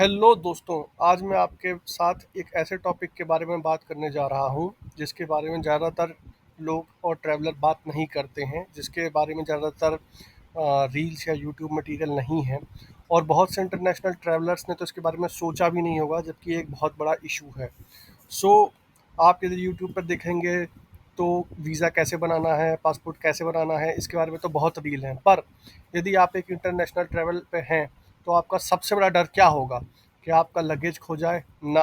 Hello दोस्तों, आज मैं आपके साथ एक ऐसे टॉपिक के बारे में बात करने जा रहा हूँ, जिसके बारे में ज़्यादातर लोग और ट्रैवलर बात नहीं करते हैं, जिसके बारे में ज़्यादातर रील्स या यूट्यूब मटेरियल नहीं है और बहुत से इंटरनेशनल ट्रैवलर्स ने तो इसके बारे में सोचा भी नहीं होगा, जबकि ये एक बहुत बड़ा इशू है। सो आप यदि यूट्यूब पर देखेंगे तो वीज़ा कैसे बनाना है, पासपोर्ट कैसे बनाना है, इसके बारे में तो बहुत रील हैं। पर यदि आप एक इंटरनेशनल ट्रैवल पे हैं, तो आपका सबसे बड़ा डर क्या होगा? कि आपका लगेज खो जाए? ना।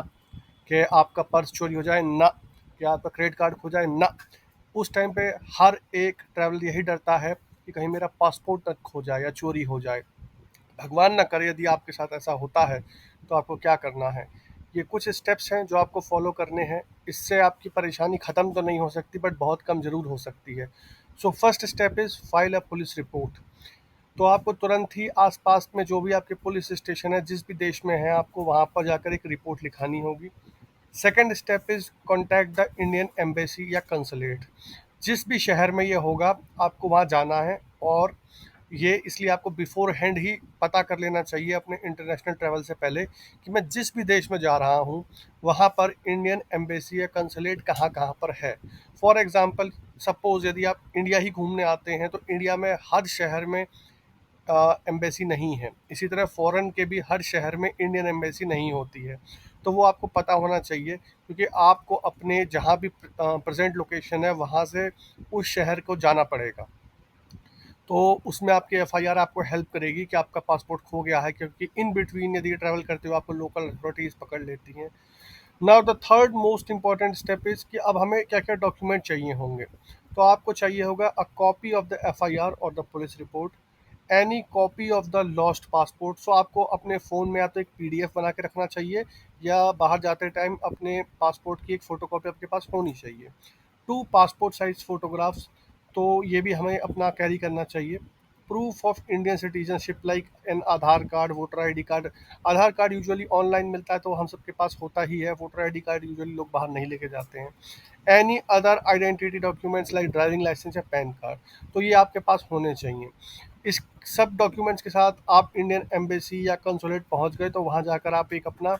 कि आपका पर्स चोरी हो जाए? ना। कि आपका क्रेडिट कार्ड खो जाए? ना। उस टाइम पे हर एक ट्रैवलर यही डरता है कि कहीं मेरा पासपोर्ट ना खो जाए या चोरी हो जाए। भगवान ना करे यदि आपके साथ ऐसा होता है, तो आपको क्या करना है? ये कुछ स्टेप्स हैं जो आपको फॉलो करने हैं। इससे आपकी परेशानी ख़त्म तो नहीं हो सकती, बट बहुत कम ज़रूर हो सकती है। So first step is file a police report. तो आपको तुरंत ही आसपास में जो भी आपके पुलिस स्टेशन है, जिस भी देश में है, आपको वहाँ पर जाकर एक रिपोर्ट लिखानी होगी। Second step is contact the Indian embassy या कंसुलेट। जिस भी शहर में ये होगा, आपको वहाँ जाना है। और ये इसलिए आपको बिफोर हैंड ही पता कर लेना चाहिए अपने इंटरनेशनल ट्रैवल से पहले कि मैं जिस भी देश में जा रहा हूँ, वहाँ पर इंडियन एम्बेसी या कंसुलेट कहाँ कहाँ पर है। फॉर एग्ज़ाम्पल, सपोज़ यदि आप इंडिया ही घूमने आते हैं, तो इंडिया में हर शहर में एम्बेसी नहीं है। इसी तरह फ़ॉरेन के भी हर शहर में इंडियन एम्बेसी नहीं होती है। तो वो आपको पता होना चाहिए, क्योंकि आपको अपने जहाँ भी प्रेज़ेंट लोकेशन है, वहाँ से उस शहर को जाना पड़ेगा। तो उसमें आपकी एफआईआर आपको हेल्प करेगी कि आपका पासपोर्ट खो गया है, क्योंकि इन बिटवीन यदि ट्रैवल करते हो आपको लोकल अथॉरिटीज़ पकड़ लेती हैं। Now the third most important step is कि अब हमें क्या क्या डॉक्यूमेंट चाहिए होंगे। तो आपको चाहिए होगा a copy of the FIR और the police report, any copy of the lost passport. So आपको अपने फ़ोन में या तो एक पीडीएफ बना के रखना चाहिए, या बाहर जाते टाइम अपने पासपोर्ट की एक फ़ोटोकॉपी आपके पास होनी चाहिए। टू पासपोर्ट साइज फ़ोटोग्राफ्स, तो ये भी हमें अपना कैरी करना चाहिए। Proof of Indian citizenship like an Aadhaar card, voter ID card. Aadhaar card usually online मिलता है, तो हम सबके पास होता ही है। वोटर आईडी कार्ड यूजुअली लोग बाहर नहीं लेके जाते हैं। Any other identity documents like driving licence या पैन कार्ड, तो ये आपके पास होने चाहिए। इस सब डॉक्यूमेंट्स के साथ आप इंडियन एम्बेसी या कंसुलेट पहुंच गए, तो वहां जाकर आप एक अपना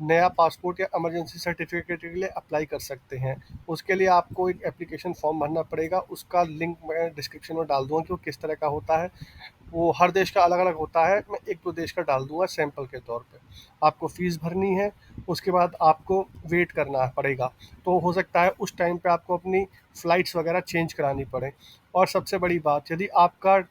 नया पासपोर्ट या इमरजेंसी सर्टिफिकेट के लिए अप्लाई कर सकते हैं। उसके लिए आपको एक एप्लीकेशन फॉर्म भरना पड़ेगा, उसका लिंक मैं डिस्क्रिप्शन में डाल दूंगा कि वो किस तरह का होता है। वो हर देश का अलग अलग होता है, मैं एक दो देश का डाल दूंगा सैंपल के तौर पे। आपको फ़ीस भरनी है, उसके बाद आपको वेट करना पड़ेगा। तो हो सकता है उस टाइम पे आपको अपनी फ़्लाइट्स वगैरह चेंज करानी पड़े। और सबसे बड़ी बात, यदि आपका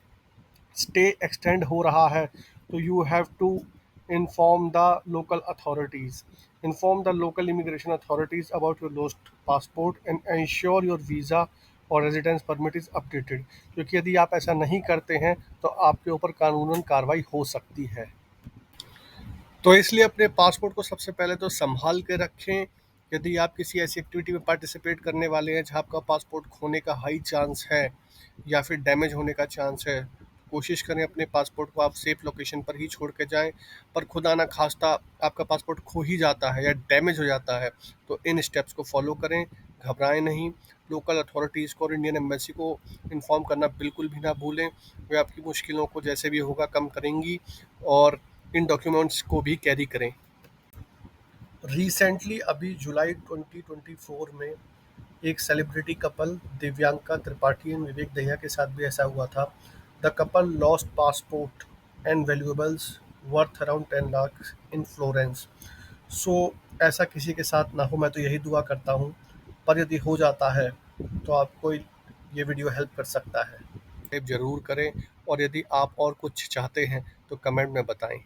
स्टे एक्सटेंड हो रहा है, तो you have to inform the local authorities, inform the local immigration authorities about your lost passport and ensure your visa और रेजिडेंस परमिट इज़ अपडेटेड। क्योंकि यदि आप ऐसा नहीं करते हैं, तो आपके ऊपर कानूनन कार्रवाई हो सकती है। तो इसलिए अपने पासपोर्ट को सबसे पहले तो संभाल के रखें। यदि आप किसी ऐसी एक्टिविटी में पार्टिसिपेट करने वाले हैं जहाँ आपका पासपोर्ट खोने का हाई चांस है या फिर डैमेज होने का चांस है, कोशिश करें अपने पासपोर्ट को आप सेफ लोकेशन पर ही छोड़ के जाएं। पर खुदा ना खास्ता आपका पासपोर्ट खो ही जाता है या डैमेज हो जाता है, तो इन स्टेप्स को फॉलो करें, घबराएं नहीं। लोकल अथॉरिटीज़ को और इंडियन एम्बेसी को इन्फॉर्म करना बिल्कुल भी ना भूलें। वे आपकी मुश्किलों को जैसे भी होगा कम करेंगी, और इन डॉक्यूमेंट्स को भी कैरी करें। रिसेंटली अभी जुलाई 2024 में एक celebrity couple Divyanka Tripathi and Vivek Dahiya के साथ भी ऐसा हुआ था। The couple lost passport and valuables worth around 10 lakh in Florence. So ऐसा किसी के साथ ना हो, मैं तो यही दुआ करता हूँ। पर यदि हो जाता है, तो आपको ये वीडियो हेल्प कर सकता है। सब्सक्राइब ज़रूर करें, और यदि आप और कुछ चाहते हैं तो कमेंट में बताएं।